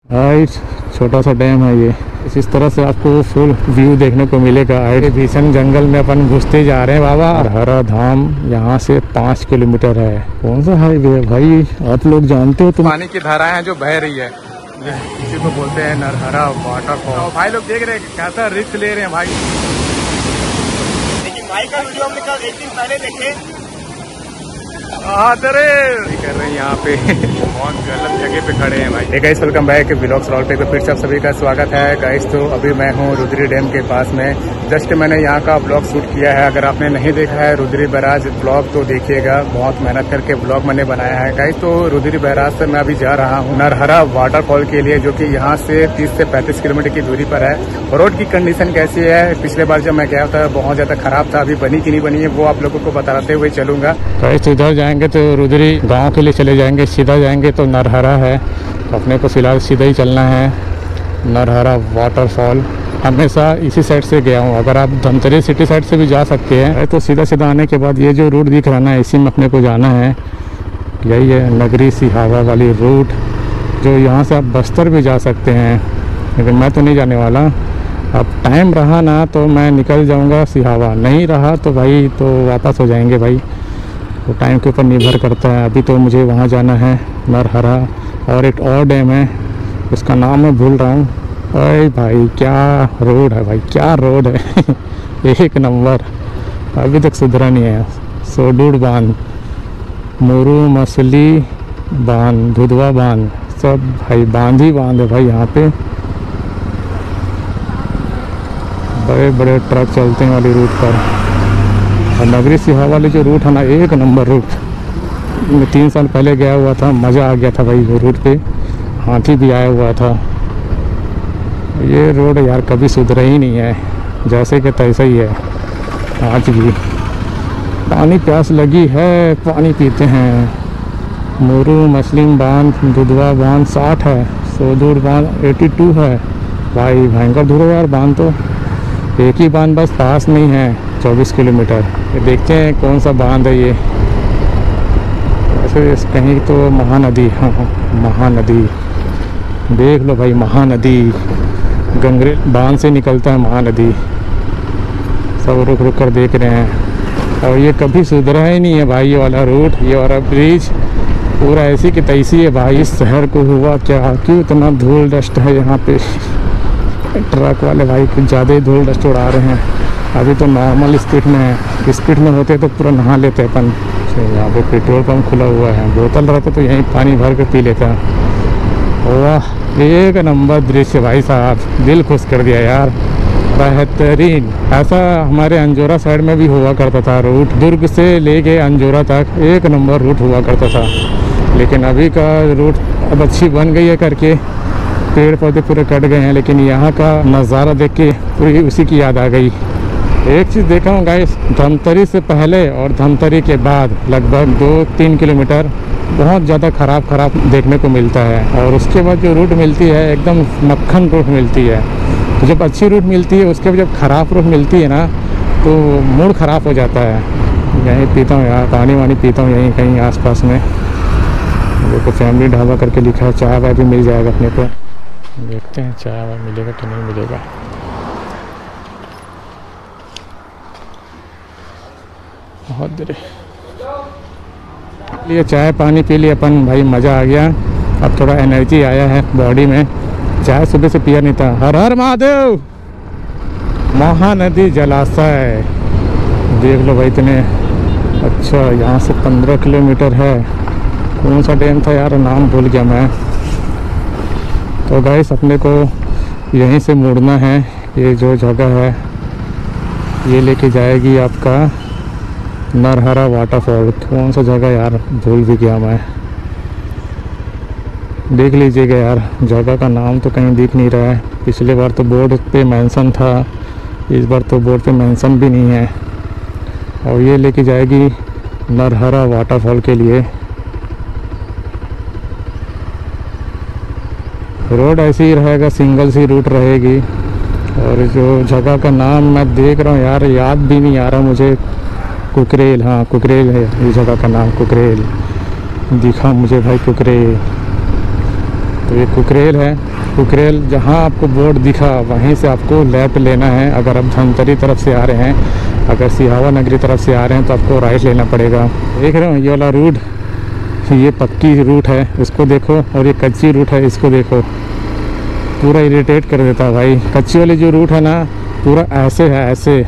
भाई छोटा सा डैम है ये। इस तरह से आपको फुल व्यू देखने को मिलेगा। भीषण जंगल में अपन घुसते जा रहे हैं बाबा। हरा धाम यहाँ से 5 किलोमीटर है। कौन सा हाईवे है भाई, आप लोग जानते हो? तुम पानी की धाराएं जो बह रही है, इसी को बोलते हैं नरहरा वाटरफॉल। भाई लोग देख रहे हैं कैसा रिस्क ले रहे हैं भाई। लेकिन भाई का वीडियो हमने कल 1 दिन पहले देखे कर रहे हैं यहाँ पे बहुत गलत जगह पे खड़े हैं भाई। Guys welcome back vlogs roll पे। तो फिर से आप सभी का स्वागत है गाइस। तो अभी मैं हूँ रुद्री डैम के पास में। जस्ट मैंने यहाँ का ब्लॉग शूट किया है। अगर आपने नहीं देखा है रुद्री बैराज ब्लॉग तो देखिएगा। बहुत मेहनत करके ब्लॉग मैंने बनाया है गाइस। तो रुद्री बैराज से मैं अभी जा रहा हूँ नरहरा वाटरफॉल के लिए, जो कि यहाँ से 30 से 35 किलोमीटर की दूरी पर है। रोड की कंडीशन कैसी है, पिछले बार जब मैं गया था बहुत ज्यादा खराब था, अभी बनी कि नहीं बनी है वो आप लोगों को बताते हुए चलूंगा। गाइस इधर जाएंगे तो रुद्री गांव के लिए चले जाएंगे, सीधा जाएंगे तो नरहरा है। तो अपने को फिलहाल सीधा ही चलना है नरहरा वाटरफॉल। हमेशा इसी साइड से गया हूँ। अगर आप धमतरी सिटी साइड से भी जा सकते हैं। तो सीधा सीधा आने के बाद ये जो रूट दिख रहा है ना, इसी में अपने को जाना है। यही है नगरी सिहावा वाली रूट, जो यहाँ से आप बस्तर भी जा सकते हैं, लेकिन मैं तो नहीं जाने वाला। अब टाइम रहा ना तो मैं निकल जाऊँगा सिहावा, नहीं रहा तो भाई तो वापस हो जाएंगे भाई। तो टाइम के ऊपर निर्भर करता है। अभी तो मुझे वहाँ जाना है नरहरा। और एक और डैम है, उसका नाम मैं भूल रहा हूँ। अरे भाई क्या रोड है भाई, क्या रोड है एक नंबर। अभी तक सुधरा नहीं है। सोडूर बांध, मोरू मछली बांध, दुधवा बांध, सब भाई बांध ही बांध है भाई। यहाँ पे बड़े बड़े ट्रक चलते हैं वाली रूट पर। और नगरी सिहावा वाली जो रूट है ना, एक नंबर रूट। मैं 3 साल पहले गया हुआ था, मज़ा आ गया था भाई। वो रूट पे हाथी भी आया हुआ था। ये रोड यार कभी सुधरा ही नहीं है, जैसे कि तैसा ही है आज भी। पानी प्यास लगी है, पानी पीते हैं। मोरू मछलिम बांध, दुधवा बांध 60 है, सोदूर बांध 82 है। भाई भयंकर दूर है यार बांध। तो एक ही बांध बस पास नहीं है, 24 किलोमीटर। ये देखते हैं कौन सा बांध है ये। वैसे कहीं तो महानदी, हाँ महानदी देख लो भाई, महानदी गंगरेल बांध से निकलता है महानदी। सब रुक रुक कर देख रहे हैं। और ये कभी सुधरा ही नहीं है भाई, ये वाला रूट, ये वाला ब्रिज पूरा ऐसी की तैसी है भाई। इस शहर को हुआ क्या, क्यों इतना धूल डस्ट है यहाँ पे। ट्रक वाले भाई कुछ ज़्यादा ही धूल डस्ट उड़ा रहे हैं। अभी तो नॉर्मल स्पीड में है, स्पीड में होते तो पूरा नहा लेते अपन। यहाँ पे पेट्रोल पंप खुला हुआ है, बोतल रहता तो यहीं पानी भर के पी लेता। वाह एक नंबर दृश्य भाई साहब, दिल खुश कर दिया यार, बेहतरीन। ऐसा हमारे अंजोरा साइड में भी हुआ करता था रूट, दुर्ग से लेके अंजोरा तक एक नंबर रूट हुआ करता था। लेकिन अभी का रूट अब अच्छी बन गई है करके, पेड़ पौधे पूरे कट गए हैं। लेकिन यहाँ का नज़ारा देख के पूरी उसी की याद आ गई। एक चीज़ देखा हूँ गाइस, धमतरी से पहले और धमतरी के बाद लगभग 2-3 किलोमीटर बहुत ज़्यादा ख़राब देखने को मिलता है। और उसके बाद जो रूट मिलती है एकदम मक्खन रूट मिलती है। तो जब अच्छी रूट मिलती है उसके बाद जब ख़राब रूट मिलती है ना, तो मूड ख़राब हो जाता है। यहीं पीता हूँ यार, पानी वानी पीता हूँ यहीं कहीं आसपास में। देखो फैमिली ढाबा करके लिखा है, चाय वाय भी मिल जाएगा अपने को। देखते हैं चाय वाय मिलेगा कि नहीं मिलेगा। बहुत देर लिए चाय पानी पी लिए अपन भाई, मज़ा आ गया। अब थोड़ा एनर्जी आया है बॉडी में। चाय सुबह से पिया नहीं था। हर हर महादेव। महानदी जलाशय देख लो भाई इतने। अच्छा यहाँ से 15 किलोमीटर है। कौन सा डैम था यार, नाम भूल गया मैं। तो गाइस अपने को यहीं से मुड़ना है। ये जो जगह है ये लेके जाएगी आपका नरहरा वाटरफॉल। कौन सा जगह यार, भूल भी गया मैं। देख लीजिएगा यार, जगह का नाम तो कहीं दिख नहीं रहा है। पिछले बार तो बोर्ड पे मेंशन था, इस बार तो बोर्ड पे मेंशन भी नहीं है। और ये लेके जाएगी नरहरा वाटरफॉल के लिए। रोड ऐसे ही रहेगा, सिंगल सी रूट रहेगी। और जो जगह का नाम मैं देख रहा हूँ यार, याद भी नहीं आ रहा मुझे। कुकरेल, हाँ कुकरेल है ये जगह का नाम, कुकरेल दिखा मुझे भाई, कुकरेल। तो ये कुकरेल है। कुकरेल जहाँ आपको बोर्ड दिखा वहीं से आपको लेफ़्ट लेना है। अगर आप धमतरी तरफ से आ रहे हैं, अगर सिहावा नगरी तरफ से आ रहे हैं तो आपको राइट लेना पड़ेगा। देख रहे हो ये वाला रूट, ये पक्की रूट है उसको देखो, और ये कच्ची रूट है इसको देखो। पूरा इरिटेट कर देता है भाई। कच्ची वाली जो रूट है ना, पूरा ऐसे है, ऐसे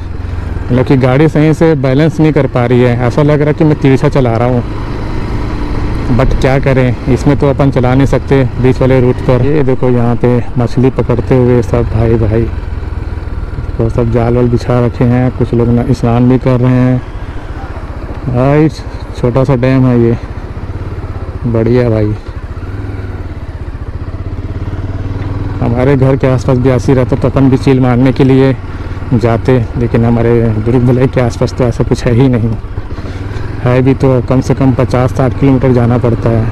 मतलब कि गाड़ी सही से बैलेंस नहीं कर पा रही है। ऐसा लग रहा है कि मैं तिरछा चला रहा हूँ, बट क्या करें, इसमें तो अपन चला नहीं सकते बीच वाले रूट पर। ये देखो यहाँ पे मछली पकड़ते हुए सब भाई तो सब जाल वाल बिछा रखे हैं। कुछ लोग ना स्नान भी कर रहे हैं भाई। छोटा सा डैम है ये, बढ़िया भाई। हमारे घर के आसपास भी ऐसी रहता तो अपन भी चिल मारने के लिए जाते, लेकिन हमारे दुर्ग भलाई के आसपास तो ऐसा कुछ है ही नहीं। है भी तो कम से कम 50-60 किलोमीटर जाना पड़ता है।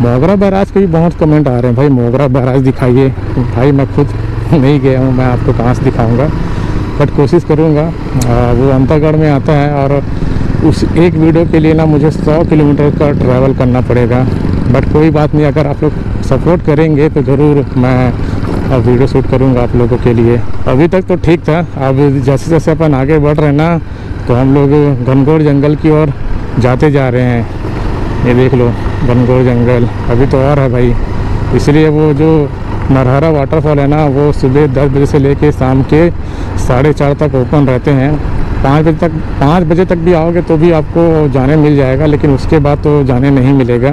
मोगरा बैराज के भी बहुत कमेंट आ रहे हैं, भाई मोगरा बैराज दिखाइए। भाई मैं खुद नहीं गया हूँ, मैं आपको कहाँ से दिखाऊंगा, बट कोशिश करूँगा। वो अंतागढ़ में आता है, और उस एक वीडियो के लिए ना मुझे 100 किलोमीटर का ट्रैवल करना पड़ेगा। बट कोई बात नहीं, अगर आप लोग सपोर्ट करेंगे तो ज़रूर मैं वीडियो शूट करूँगा आप लोगों के लिए। अभी तक तो ठीक था, अब जैसे जैसे अपन आगे बढ़ रहे हैं ना, तो हम लोग घनघोर जंगल की ओर जाते जा रहे हैं। ये देख लो घनघोर जंगल अभी तो और है भाई। इसलिए वो जो नरहरा वाटरफॉल है ना, वो सुबह 10 बजे से लेके शाम के 4:30 तक ओपन रहते हैं। 5 बजे तक भी आओगे तो भी आपको जाने मिल जाएगा, लेकिन उसके बाद तो जाने नहीं मिलेगा,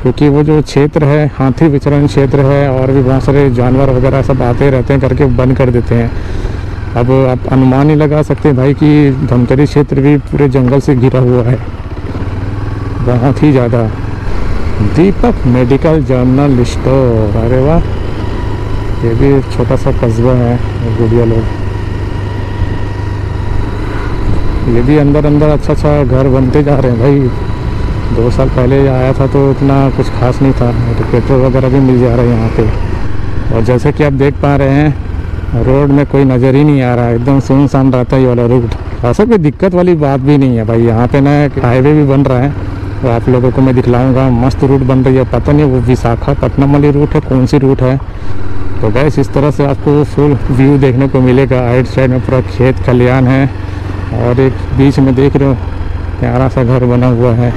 क्योंकि वो जो क्षेत्र है हाथी विचरण क्षेत्र है, और भी बहुत सारे जानवर वगैरह सब आते रहते हैं करके बंद कर देते हैं। अब आप अनुमान ही लगा सकते हैं भाई कि धमतरी क्षेत्र भी पूरे जंगल से घिरा हुआ है, बहुत ही ज़्यादा। दीपक मेडिकल जनरल स्टोर, अरे वाह, ये भी एक छोटा सा कस्बा है। गुड़िया लोग, ये भी अंदर अंदर अच्छा घर बनते जा रहे हैं भाई। 2 साल पहले आया था तो इतना कुछ खास नहीं था, तो पेट्रोल वगैरह भी मिल जा रहा है यहाँ पे। और जैसे कि आप देख पा रहे हैं, रोड में कोई नज़र ही नहीं आ रहा है, एकदम सुनसान रहता है ये वाला रूट। ऐसा कोई दिक्कत वाली बात भी नहीं है भाई। यहाँ पे ना एक हाईवे भी बन रहा है, तो आप लोगों को मैं दिखलाऊंगा। मस्त रूट बन रही है, पता नहीं वो विशाखापट्टनम वाली रूट है, कौन सी रूट है। तो गैस इस तरह से आपको फुल व्यू देखने को मिलेगा। राइट साइड में पूरा खेत खलियान है, और एक बीच में देख रहे हो प्यारा सा घर बना हुआ है।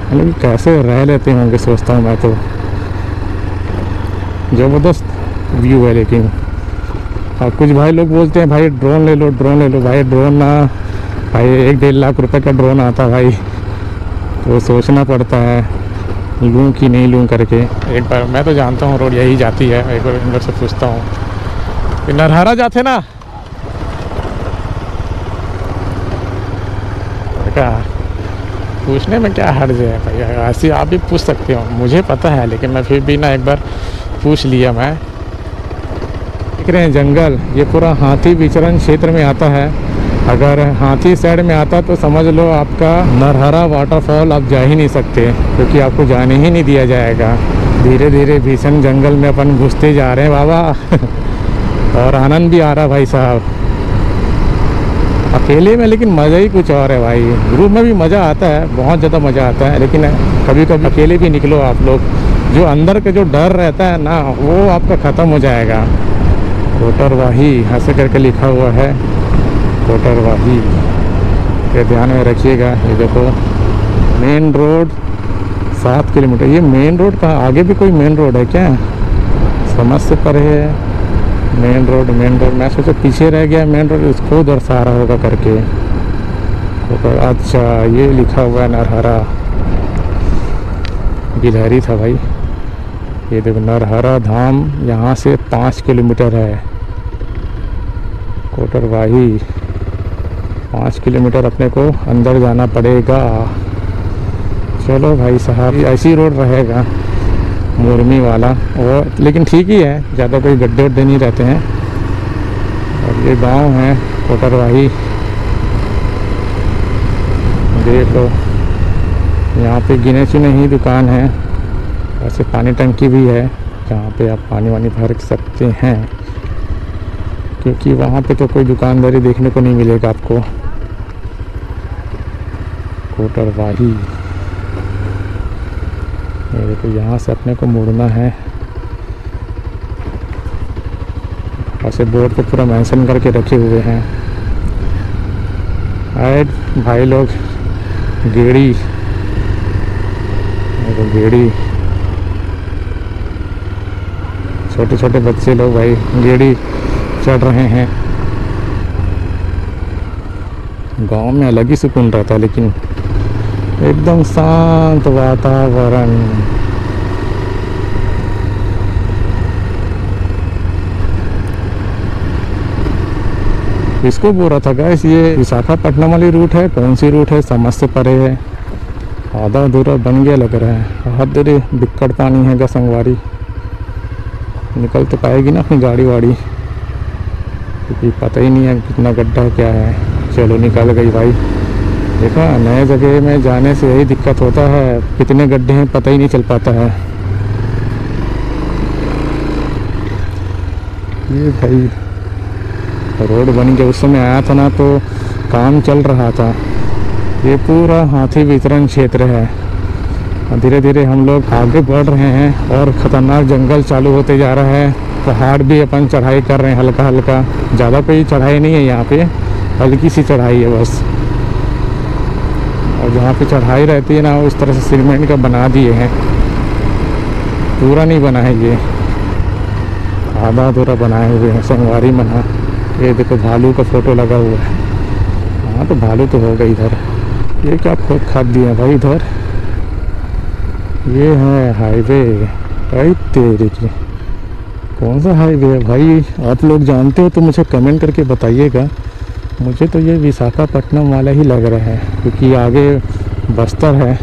मतलब कैसे रह लेते होंगे सोचता हूँ मैं तो। ज़बरदस्त व्यू है। लेकिन और कुछ भाई लोग बोलते हैं भाई ड्रोन ले लो, ड्रोन ले लो। भाई ड्रोन ना भाई 1-1.5 लाख रुपए का ड्रोन आता भाई, तो सोचना पड़ता है लूँ कि नहीं लूँ करके। एक बार मैं तो जानता हूँ रोड यही जाती है, एक बार इन लोग से पूछता हूँ। नरहरा जाते ना क्या, पूछने में क्या हर्ज है भाई, ऐसे आप भी पूछ सकते हो, मुझे पता है, लेकिन मैं फिर भी ना एक बार पूछ लिया। मैं देख रहे हैं जंगल, ये पूरा हाथी विचरण क्षेत्र में आता है। अगर हाथी साइड में आता तो समझ लो आपका नरहरा वाटरफॉल आप जा ही नहीं सकते, क्योंकि आपको जाने ही नहीं दिया जाएगा। धीरे धीरे भीषण जंगल में अपन घुसते जा रहे हैं बाबा। और आनंद भी आ रहा भाई साहब अकेले में, लेकिन मज़ा ही कुछ और है भाई। ग्रुप में भी मज़ा आता है, बहुत ज़्यादा मज़ा आता है, लेकिन कभी कभी अकेले भी निकलो आप लोग, जो अंदर का जो डर रहता है ना वो आपका ख़त्म हो जाएगा। कोटरवाही ऐसे करके लिखा हुआ है, कोटरवाही, ये ध्यान में रखिएगा। ये देखो मेन रोड 7 किलोमीटर। ये मेन रोड कहाँ, आगे भी कोई मेन रोड है क्या, समझ से परे है मेन रोड। मैं सोचा पीछे रह गया मेन रोड, उसको दर्शा रहा होगा करके। अच्छा ये लिखा हुआ है नरहरा, गिलहरी था भाई। ये देखो नरहरा धाम यहाँ से 5 किलोमीटर है। कोटरवाही 5 किलोमीटर अपने को अंदर जाना पड़ेगा। चलो भाई साहब, ऐसी रोड रहेगा मुरमी वाला, और लेकिन ठीक ही है, ज़्यादा कोई गड्ढे वड्ढे नहीं रहते हैं। और ये गांव है कोटरवाही, देख लो यहाँ पे गिने चुने ही दुकान है। वैसे पानी टंकी भी है जहाँ पे आप पानी वानी भर सकते हैं, क्योंकि वहाँ पे तो कोई दुकानदारी देखने को नहीं मिलेगा आपको। कोटरवाही, ये देखो यहाँ से अपने को मुड़ना है ऐसे बोर्ड पे पूरा मेंशन करके रखे हुए हैं। आए भाई लोग गेड़ी, गेड़ी, छोटे छोटे बच्चे लोग भाई गेड़ी चढ़ रहे हैं। गांव में अलग ही सुकून रहता है, लेकिन एकदम शांत वातावरण। इसको बोल रहा था गाइस, ये विशाखापट्टनम वाली रूट है, कौन सी रूट है समझ से परे है, आधा अधूरा बन गया लग रहा है। बहुत देर बिक्कट पानी है संगवारी, निकल तो पाएगी ना अपनी गाड़ी वाड़ी, क्योंकि पता ही नहीं है कितना गड्ढा क्या है। चलो निकल गई भाई। देखा, नए जगह में जाने से यही दिक्कत होता है, कितने गड्ढे हैं पता ही नहीं चल पाता है। ये भाई रोड बन गया, उस समय आया था ना तो काम चल रहा था। ये पूरा हाथी वितरण क्षेत्र है। धीरे धीरे हम लोग आगे बढ़ रहे हैं और ख़तरनाक जंगल चालू होते जा रहा है। पहाड़ भी अपन चढ़ाई कर रहे हैं हल्का हल्का, ज़्यादा कोई चढ़ाई नहीं है यहाँ पे, हल्की सी चढ़ाई है बस। और जहाँ पे चढ़ाई रहती है ना, उस तरह से सीमेंट का बना दिए हैं, पूरा नहीं बना है, ये आधा अधूरा बनाए हुए हैं संगवारी मना। ये देखो भालू का फोटो लगा हुआ है। हाँ तो भालू तो होगा इधर। ये क्या खोद खाद दिया भाई इधर। ये है हाईवे भाई, तेरे की कौन सा हाईवे है भाई, आप लोग जानते हो तो मुझे कमेंट करके बताइएगा। मुझे तो ये विशाखापट्टनम वाला ही लग रहा है, क्योंकि आगे बस्तर है,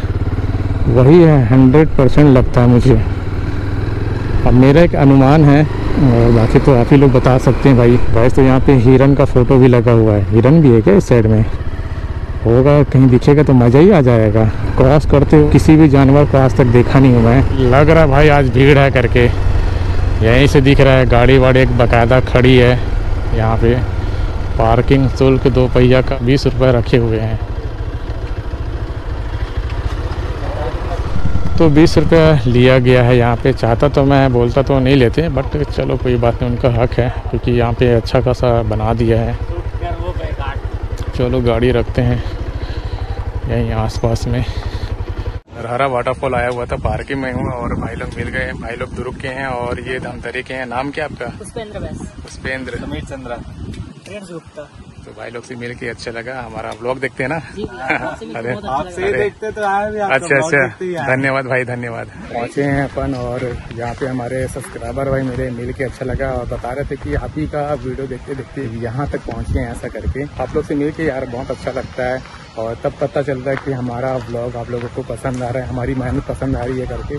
वही है 100% लगता है मुझे। अब मेरा एक अनुमान है, और बाकी तो आप ही लोग बता सकते हैं भाई। वैसे तो यहाँ पे हिरन का फोटो भी लगा हुआ है। हिरन भी है क्या इस साइड में? होगा, कहीं दिखेगा तो मज़ा ही आ जाएगा। क्रॉस करते हुए किसी भी जानवर को आज तक देखा नहीं हूँ मैं। लग रहा है भाई आज भीड़ है करके, यहीं से दिख रहा है। गाड़ी वाड़ी एक बाकायदा खड़ी है यहाँ पे। पार्किंग शुल्क 2 पहिया का 20 रुपये रखे हुए हैं, तो 20 रुपये लिया गया है यहाँ पे। चाहता तो मैं बोलता तो नहीं लेते, बट चलो कोई बात नहीं, उनका हक है, क्योंकि यहाँ पे अच्छा खासा बना दिया है। चलो गाड़ी रखते हैं यहीं आसपास में। हरा वाटरफॉल आया हुआ था, पार्किंग में हूँ और भाई लोग मिल गए। भाई लोग दुर्ग के हैं और ये धमतरी के हैं। नाम क्या आपका? पुष्पेंद्र, समीर चंद्रा, तो भाई लोग से मिल के अच्छा लगा। हमारा ब्लॉग देखते हैं ना? अरे आपसे ही देखते तो आए भी। अच्छा, धन्यवाद भाई, धन्यवाद। पहुंचे हैं अपन और यहाँ पे हमारे सब्सक्राइबर भाई मेरे मिल के अच्छा लगा, और बता रहे थे कि आप ही का वीडियो देखते देखते यहाँ तक पहुँचे हैं। ऐसा करके आप लोग से मिल के यार बहुत अच्छा लगता है, और तब पता चलता है कि हमारा ब्लॉग आप लोगों को पसंद आ रहा है, हमारी मेहनत पसंद आ रही है करके।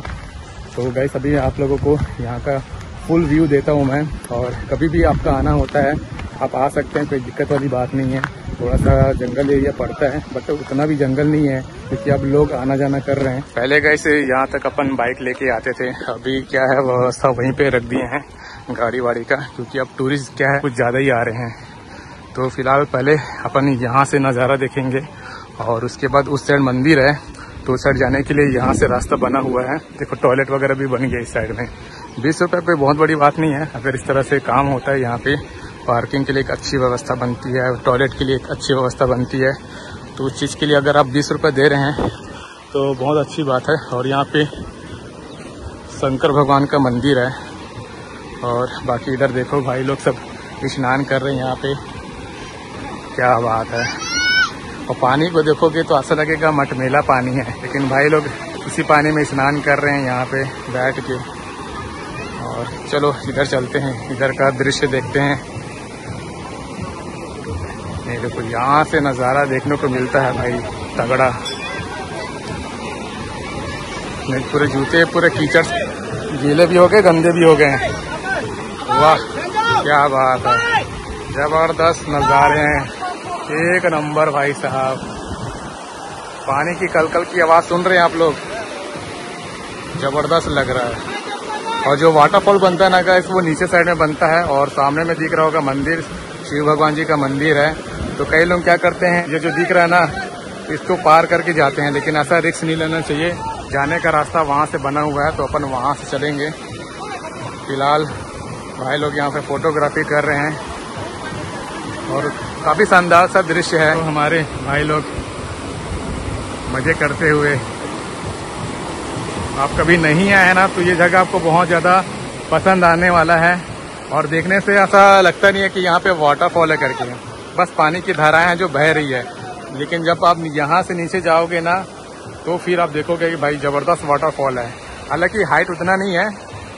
तो गाइस अभी आप लोगों को यहाँ का फुल व्यू देता हूँ मैं, और कभी भी आपका आना होता है आप आ सकते हैं, कोई दिक्कत वाली बात नहीं है। थोड़ा सा जंगल एरिया पड़ता है, बट उतना भी जंगल नहीं है, क्योंकि अब लोग आना जाना कर रहे हैं। पहले गए से यहाँ तक अपन बाइक लेके आते थे, अभी क्या है व्यवस्था वहीं पे रख दिए हैं गाड़ी वाड़ी का, क्योंकि अब टूरिस्ट क्या है कुछ ज़्यादा ही आ रहे हैं। तो फिलहाल पहले अपन यहाँ से नज़ारा देखेंगे, और उसके बाद उस साइड मंदिर है, तो उस साइड जाने के लिए यहाँ से रास्ता बना हुआ है। देखो टॉयलेट वगैरह भी बन गया इस साइड में। 20 रुपये कोई बहुत बड़ी बात नहीं है, अगर इस तरह से काम होता है यहाँ पे। पार्किंग के लिए एक अच्छी व्यवस्था बनती है, टॉयलेट के लिए एक अच्छी व्यवस्था बनती है, तो उस चीज़ के लिए अगर आप 20 रुपये दे रहे हैं तो बहुत अच्छी बात है। और यहाँ पे शंकर भगवान का मंदिर है, और बाकी इधर देखो भाई लोग सब स्नान कर रहे हैं यहाँ पे, क्या बात है। और पानी को देखोगे तो ऐसा लगेगा मटमेला पानी है, लेकिन भाई लोग इसी पानी में स्नान कर रहे हैं यहाँ पे बैठ के। और चलो इधर चलते हैं, इधर का दृश्य देखते हैं। नहीं देखो यहाँ से नज़ारा देखने को मिलता है भाई तगड़ा। नहीं पूरे जूते पूरे कीचड़ गीले भी हो गए, गंदे भी हो गए। वाह क्या बात है, जबरदस्त नज़ारे हैं, एक नंबर भाई साहब। पानी की कलकल की आवाज़ सुन रहे हैं आप लोग, जबरदस्त लग रहा है। और जो वाटरफॉल बनता है ना गाइस, वो नीचे साइड में बनता है, और सामने में दिख रहा होगा मंदिर, शिव भगवान जी का मंदिर है। तो कई लोग क्या करते हैं, ये जो दिख रहा है ना, इसको पार करके जाते हैं, लेकिन ऐसा रिस्क नहीं लेना चाहिए। जाने का रास्ता वहाँ से बना हुआ है, तो अपन वहाँ से चलेंगे। फिलहाल भाई लोग यहाँ पे फोटोग्राफी कर रहे हैं और काफी शानदार सा दृश्य है। तो हमारे भाई लोग मजे करते हुए, आप कभी नहीं आए ना तो ये जगह आपको बहुत ज्यादा पसंद आने वाला है। और देखने से ऐसा लगता नहीं है कि यहाँ पे वाटरफॉल है करके, बस पानी की धाराएं हैं जो बह रही है। लेकिन जब आप यहाँ से नीचे जाओगे ना तो फिर आप देखोगे कि भाई जबरदस्त वाटरफॉल है। हालांकि हाइट उतना नहीं है,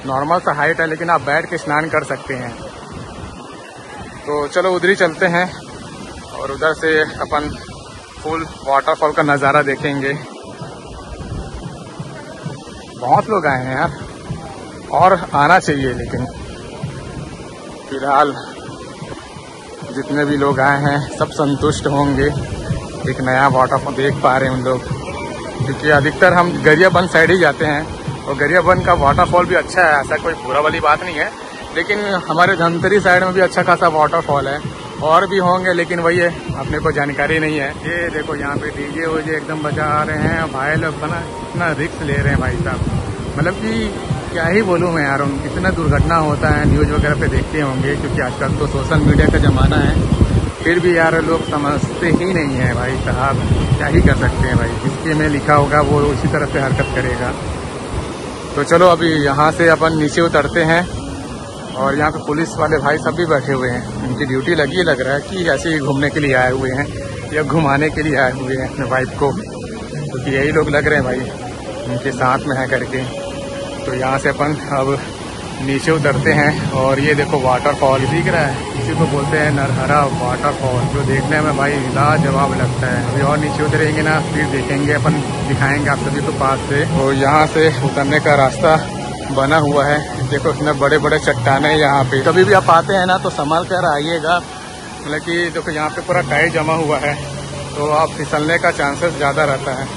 नॉर्मल सा हाइट है, लेकिन आप बैठ के स्नान कर सकते हैं। तो चलो उधर ही चलते हैं और उधर से अपन फुल वाटरफॉल का नज़ारा देखेंगे। बहुत लोग आए हैं यार, और आना चाहिए, लेकिन फिलहाल जितने भी लोग आए हैं सब संतुष्ट होंगे। एक नया वाटरफॉल देख पा रहे हैं उन लोग, क्योंकि अधिकतर हम गरियाबंद साइड ही जाते हैं और गरियाबंद का वाटरफॉल भी अच्छा है, ऐसा कोई बुरा वाली बात नहीं है। लेकिन हमारे धमतरी साइड में भी अच्छा खासा वाटरफॉल है, और भी होंगे, लेकिन वही है, अपने को जानकारी नहीं है। ये देखो यहाँ पे डीजे वोजे एकदम बजा रहे हैं भाई लोग, बना इतना रिस्क ले रहे हैं भाई साहब। मतलब कि क्या ही बोलूँ मैं यार, कितना दुर्घटना होता है, न्यूज़ वगैरह पे देखते होंगे, क्योंकि आजकल तो सोशल मीडिया का ज़माना है। फिर भी यार लोग समझते ही नहीं है भाई साहब, क्या ही कर सकते हैं भाई, जिसके में लिखा होगा वो उसी तरह से हरकत करेगा। तो चलो अभी यहाँ से अपन नीचे उतरते हैं, और यहाँ पे पुलिस वाले भाई सब भी बैठे हुए हैं, उनकी ड्यूटी लगी, लग रहा है कि ऐसे ही घूमने के लिए आए हुए हैं या घुमाने के लिए आए हुए हैं अपने वाइफ को, क्योंकि यही लोग लग रहे हैं भाई उनके साथ में है करके। तो यहाँ से अपन अब नीचे उतरते हैं, और ये देखो वाटरफॉल दिख रहा है, इसी को बोलते हैं नरहरा वाटरफॉल, जो देखने में भाई लाजवाब लगता है। अभी और नीचे उतरेंगे ना फिर देखेंगे, अपन दिखाएंगे आप सभी को पास से। तो यहाँ से उतरने का रास्ता बना हुआ है, देखो इतने बड़े बड़े चट्टाने यहाँ पे। कभी भी आप आते हैं ना तो संभाल कर आइएगा, मतलब कि देखो यहाँ पे पूरा टाइल जमा हुआ है, तो आप फिसलने का चांसेस ज्यादा रहता है।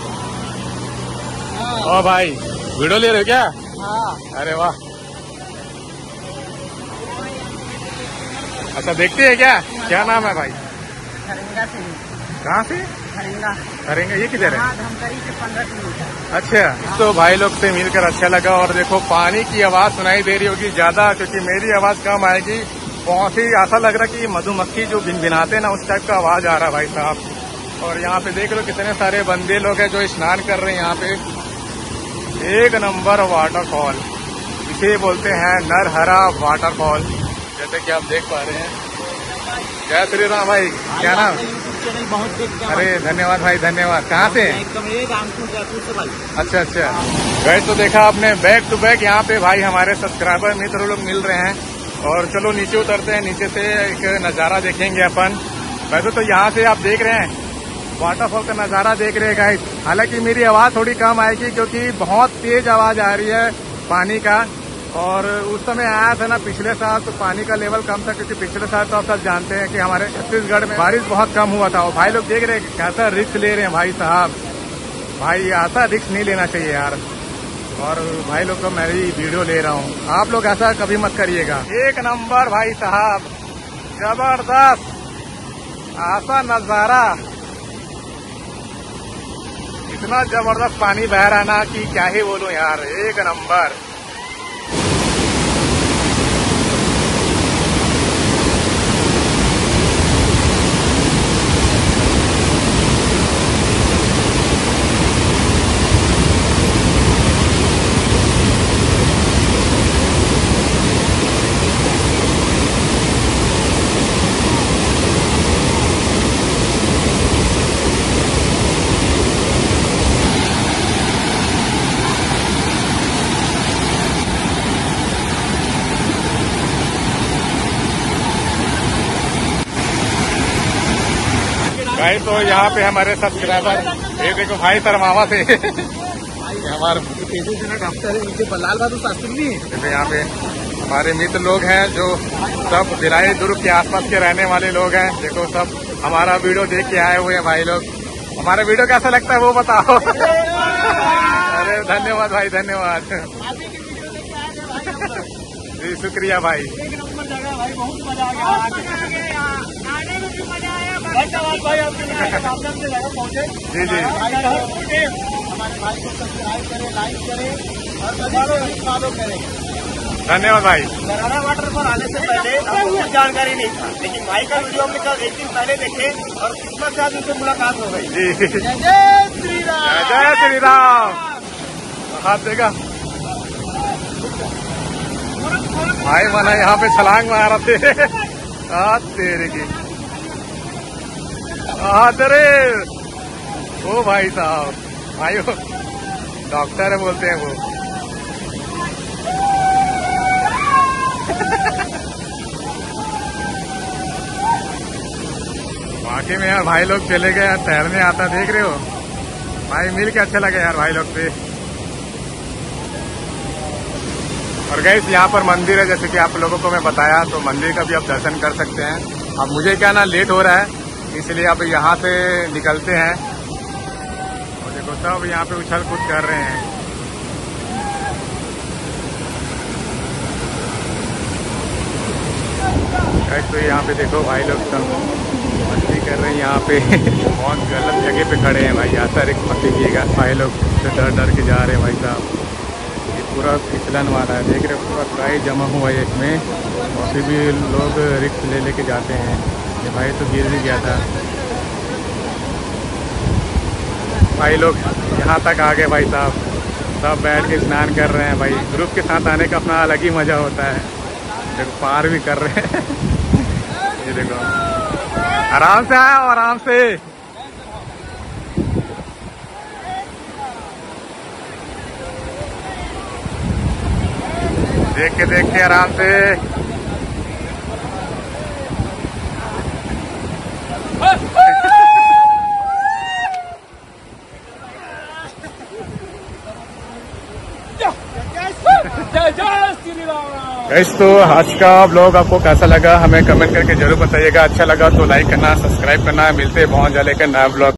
ओ भाई वीडियो ले रहे हो क्या? हाँ। अरे वाह, अच्छा देखते हैं क्या? क्या नाम है भाई? कहाँ से? खरेंगा। ये किधर है? धमतरी से 15 किलोमीटर। अच्छा, तो भाई लोग से मिलकर अच्छा लगा। और देखो पानी की आवाज सुनाई दे रही होगी ज्यादा, क्योंकि मेरी आवाज कम आएगी। बहुत ही ऐसा लग रहा कि मधुमक्खी जो भिनभिनाते ना उस टाइप का आवाज आ रहा है भाई साहब। और यहाँ पे देख लो कितने सारे बंदे लोग हैं जो स्नान कर रहे हैं यहाँ पे। एक नंबर वाटरफॉल, इसे बोलते हैं नरहरा वाटरफॉल, जैसे कि आप देख पा रहे हैं। जय श्री राम भाई, क्या नाम? अरे धन्यवाद भाई, धन्यवाद। कहाँ से? अच्छा अच्छा भाई, तो देखा आपने, बैक टू बैक यहाँ पे भाई हमारे सब्सक्राइबर मित्र लोग मिल रहे हैं। और चलो नीचे उतरते हैं, नीचे से एक नज़ारा देखेंगे अपन। वैसे तो यहाँ से आप देख रहे हैं वाटरफॉल का नज़ारा देख रहे हैं गाइस। हालांकि मेरी आवाज़ थोड़ी कम आएगी क्योंकि बहुत तेज आवाज़ आ रही है पानी का। और उस समय आया था ना पिछले साल, तो पानी का लेवल कम था, क्योंकि पिछले साल तो आप सब जानते हैं कि हमारे छत्तीसगढ़ में बारिश बहुत कम हुआ था। और भाई लोग देख रहे हैं कैसा रिस्क ले रहे हैं भाई साहब। भाई ऐसा रिस्क नहीं लेना चाहिए यार। और भाई लोग को मैं भी वीडियो ले रहा हूँ, आप लोग ऐसा कभी मत करिएगा। एक नंबर भाई साहब, जबरदस्त ऐसा नजारा, इतना जबरदस्त पानी बह रहा है ना कि क्या ही बोलूं यार, एक नंबर। भाई तो यहाँ पे हमारे सब्सक्राइबर, ये देखो भाई शर्मावा से हमारे डॉक्टर है लाल बहादुर शास्त्री। देखो यहाँ पे हमारे मित्र लोग हैं जो सब भिलाई दुर्ग के आसपास के रहने वाले लोग हैं। देखो सब हमारा वीडियो देख के आए हुए हैं भाई लोग। हमारा वीडियो कैसा लगता है वो बताओ। अरे धन्यवाद भाई, धन्यवाद जी, शुक्रिया भाई। बहुत मजा आ गया, आने में भी मजा आया। धन्यवाद भाई, आपके माध्यम से जगह पहुँचे। जी जी, हमारे भाई को सब्सक्राइब करें, लाइक करें और फॉलो करें। धन्यवाद भाई। गरारा वाटर पर आने से पहले हमको कुछ जानकारी नहीं था, लेकिन भाई का वीडियो हमने कल 1 दिन पहले देखे और किस्मत से आज उनसे मुलाकात हो गई। जी जय श्री राम, जय श्री राम। हाथ देगा भाई मना यहाँ पे छलांग मार रहे थे। तेरे की अरे ओ भाई साहब, भाई डॉक्टर है बोलते हैं वो। बाकी में यार भाई लोग चले गए यार, तैरने आता देख रहे हो भाई, मिल के अच्छा लगे यार भाई लोग से। और गाइस यहाँ पर मंदिर है, जैसे कि आप लोगों को मैं बताया, तो मंदिर का भी आप दर्शन कर सकते हैं। अब मुझे क्या ना लेट हो रहा है, इसलिए अब यहाँ से निकलते हैं। और देखो सब यहाँ पे उछल कूद कर रहे हैं। तो यहाँ पे देखो भाई लोग सब मस्ती कर रहे हैं यहाँ पे। बहुत गलत जगह पे खड़े हैं भाई, ऐसा रिक्स मत लीजिएगा। भाई लोग तो डर डर के जा रहे हैं भाई साहब। ये पूरा फिसलन वाला है, देख रहे हो पूरा ट्राई जमा हुआ है इसमें, और फिर भी लोग रिक्स ले लेके जाते हैं। ये भाई तो गिर भी गया था। भाई लोग यहाँ तक आ गए भाई साहब, सब बैठ के स्नान कर रहे हैं भाई। ग्रुप के साथ आने का अपना अलग ही मजा होता है। देखो पार भी कर रहे हैं। ये देखो आराम से आया, आराम से। देख के आराम से। गाइस तो आज का ब्लॉग आपको कैसा लगा हमें कमेंट करके जरूर बताइएगा। अच्छा लगा तो लाइक करना, सब्सक्राइब करना। मिलते हैं बहुत जल्द एक नया ब्लॉग।